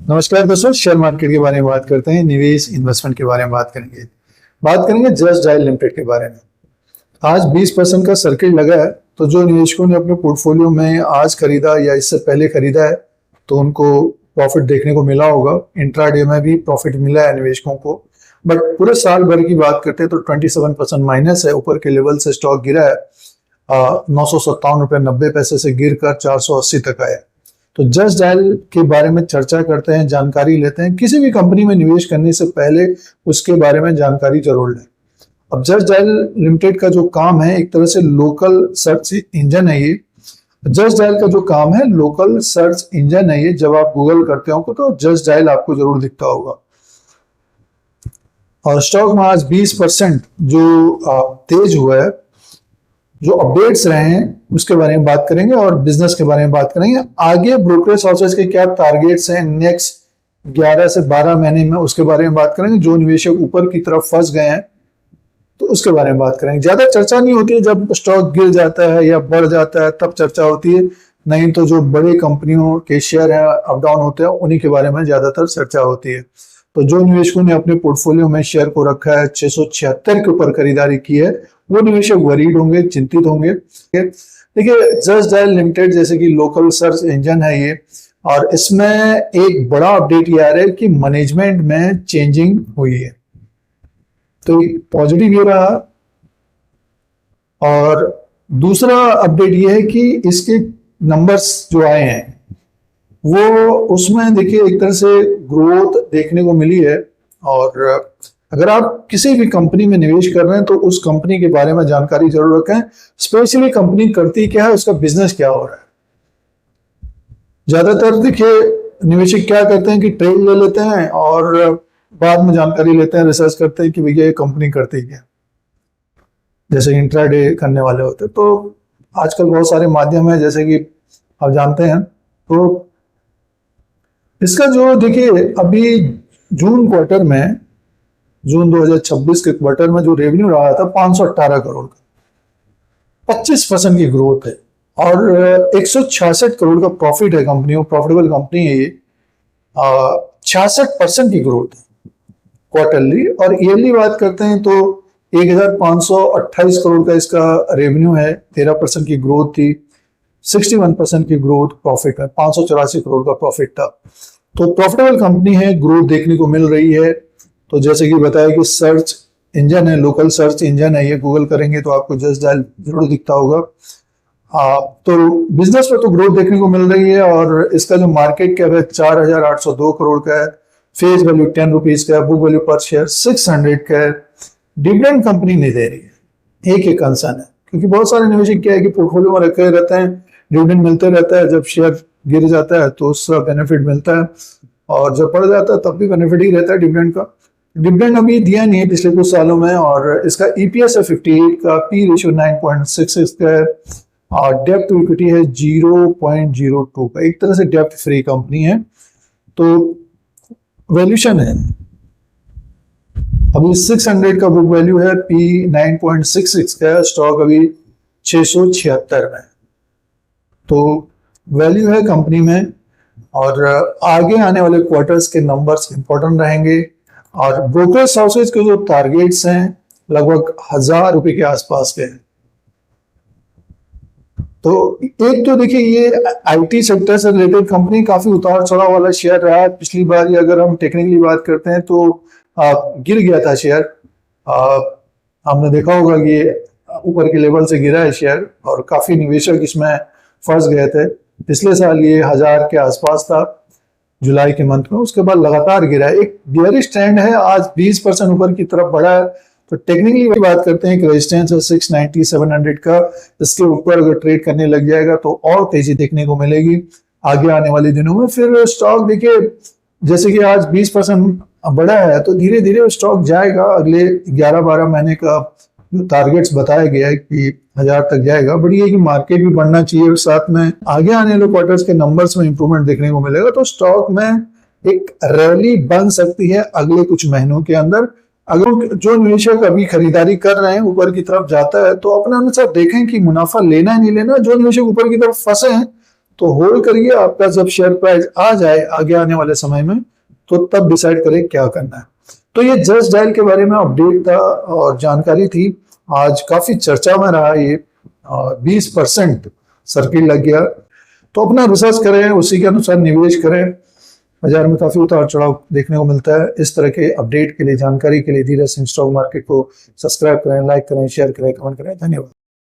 नमस्कार दोस्तों, share market के बारे में बात करते हैं। निवेश इन्वेस्टमेंट के बारे में बात करेंगे जस्ट डायल लिमिटेड के बारे में। आज 20% का सर्किट लगा है, तो जो निवेशकों ने अपने पोर्टफोलियो में आज खरीदा या इससे पहले खरीदा है तो उनको प्रॉफिट देखने को मिला होगा। इंट्राडे में भी प्रॉफिट मिला है निवेशकों को, बट पूरे साल भर की बात करते हैं तो 27% माइनस है। ऊपर के लेवल से स्टॉक गिरा है, 957 रुपये 90 पैसे से गिर कर 480 तक आया। तो जस्ट डायल के बारे में चर्चा करते हैं, जानकारी लेते हैं। किसी भी कंपनी में निवेश करने से पहले उसके बारे में जानकारी जरूर लें। अब जस्ट डायल लिमिटेड का जो काम है, एक तरह से लोकल सर्च इंजन है ये। जस्ट डायल का जो काम है लोकल सर्च इंजन है ये। जब आप गूगल करते हो तो जस्ट डायल आपको जरूर दिखता होगा। और स्टॉक में आज 20% जो तेज हुआ है, जो अपडेट्स रहे हैं उसके बारे में बात करेंगे और बिजनेस के बारे में बात करेंगे। आगे ब्रोकरेज हाउसेस के क्या टारगेट्स हैं नेक्स्ट 11 से 12 महीने में, उसके बारे में बात करेंगे। जो निवेशक ऊपर की तरफ फंस गए हैं तो उसके बारे में बात करेंगे। ज्यादा चर्चा नहीं होती है, जब स्टॉक गिर जाता है या बढ़ जाता है तब चर्चा होती है, नहीं तो जो बड़ी कंपनियों के शेयर है अप डाउन होते हैं उन्हीं के बारे में ज्यादातर चर्चा होती है। तो जो निवेशकों ने अपने पोर्टफोलियो में शेयर को रखा है, 676 के ऊपर खरीदारी की है, वो निवेशक वरीड होंगे, चिंतित होंगे। देखिए, जस्ट डायल लिमिटेड जैसे कि लोकल सर्च इंजन है ये, और इसमें एक बड़ा अपडेट ये आ रहा है कि मैनेजमेंट में चेंजिंग हुई है, तो पॉजिटिव ये रहा। और दूसरा अपडेट ये है कि इसके नंबर्स जो आए हैं वो, उसमें देखिए एक तरह से ग्रोथ देखने को मिली है। और अगर आप किसी भी कंपनी में निवेश कर रहे हैं तो उस कंपनी के बारे में जानकारी जरूर रखें। स्पेशली कंपनी करती क्या है, उसका बिजनेस क्या हो रहा है। ज्यादातर देखिए निवेशक क्या करते हैं कि ट्रेड ले लेते हैं और बाद में जानकारी लेते हैं, रिसर्च करते हैं कि भैया ये कंपनी करती क्या, जैसे इंट्राडे करने वाले होते हैं। तो आजकल बहुत सारे माध्यम है जैसे कि आप जानते हैं। तो इसका जो देखिए अभी जून क्वार्टर में, जून 2026 के क्वार्टर में जो रेवेन्यू रहा था 518 करोड़ का, 25% की ग्रोथ है। और 166 करोड़ का प्रॉफिट है कंपनी, प्रॉफिटेबल कंपनी है ये। 66% की ग्रोथ है क्वार्टरली। और ईयरली बात करते हैं तो 1528 करोड़ का इसका रेवेन्यू है, 13% की ग्रोथ थी। 61% की ग्रोथ प्रॉफिट है, 584 करोड़ का प्रॉफिट था। तो प्रॉफिटेबल कंपनी है, ग्रोथ देखने को मिल रही है। तो जैसे कि बताया कि सर्च इंजन है, लोकल सर्च इंजन है ये। गूगल करेंगे तो आपको जस्ट डायल जरूर दिखता होगा। तो बिजनेस में तो ग्रोथ देखने को मिल रही है। और इसका जो मार्केट कैप है 4802 करोड़ का है। फेस वैल्यू 10 रुपीज का है। बुक वैल्यू पर शेयर 600 का है। डिविडेंड कंपनी नहीं दे रही है, एक कंसर्न है, क्योंकि बहुत सारे निवेशक क्या है कि पोर्टफोलियो में रखे रहते हैं, डिविडेंड मिलते रहता है। जब शेयर गिर जाता है तो उसका बेनिफिट मिलता है, और जब बढ़ जाता है तब भी बेनिफिट ही रहता है डिविडेंड का। डिविडेंड अभी दिया नहीं है पिछले कुछ सालों में। और इसका ईपीएस है 58 का, पी रेशियो 9.66 का है, और डेप्ट टू इक्विटी है 0.02 का। एक तरह से डेप्ट फ्री कंपनी है। तो वैल्यूएशन है अभी 600 का, बुक वैल्यू है, पी 9.66 का है, स्टॉक अभी 676 में। तो वैल्यू है कंपनी में। और आगे आने वाले क्वार्टर्स के नंबर्स इंपॉर्टेंट रहेंगे। और ब्रोकरेज हाउसेज के जो टारगेट्स हैं लगभग 1000 रुपए के आसपास के हैं। तो एक तो देखिए ये आईटी सेक्टर से रिलेटेड कंपनी, काफी उतार चढ़ाव वाला शेयर रहा है। पिछली बार ही अगर हम टेक्निकली बात करते हैं तो गिर गया था शेयर। हमने देखा होगा कि ऊपर के लेवल से गिरा है शेयर, और काफी निवेशक इसमें फंस गए थे। पिछले साल ये 1000 के आसपास था जुलाई के मंथ में, उसके बाद लगातार गिरा है। एक बियरिश ट्रेंड है, आज 20% ऊपर की तरफ बढ़ा है। तो टेक्निकली बात करते हैं कि रेजिस्टेंस है 690 700 का। इसके ऊपर अगर ट्रेड करने लग जाएगा तो और तेजी देखने को मिलेगी आगे आने वाले दिनों में। फिर स्टॉक देखिए जैसे कि आज 20% बढ़ा है, तो धीरे धीरे स्टॉक जाएगा। अगले 11-12 महीने का जो टारगेट्स बताया गया है कि 1000 तक जाएगा। बड़ी है कि मार्केट भी बढ़ना चाहिए, साथ में आगे आने वाले क्वार्टर्स के नंबर्स में इंप्रूवमेंट देखने को मिलेगा। तो स्टॉक में एक रैली बन सकती है अगले कुछ महीनों के अंदर। अगर जो निवेशक अभी खरीदारी कर रहे हैं ऊपर की तरफ जाता है तो अपने अनुसार देखें कि मुनाफा लेना है नहीं लेना। जो निवेशक ऊपर की तरफ फंसे हैं तो होल्ड करिए, आपका जब शेयर प्राइस आ जाए आगे आने वाले समय में तो तब डिसाइड करें क्या करना है। तो ये जस्ट डायल के बारे में अपडेट था और जानकारी थी। आज काफी चर्चा में रहा ये, 20% सर्किट लग गया। तो अपना रिसर्च करें, उसी के अनुसार निवेश करें। बाजार में काफी उतार चढ़ाव देखने को मिलता है। इस तरह के अपडेट के लिए, जानकारी के लिए धीरज सिंह स्टॉक मार्केट को सब्सक्राइब करें, लाइक करें, शेयर करें, कमेंट करें। धन्यवाद।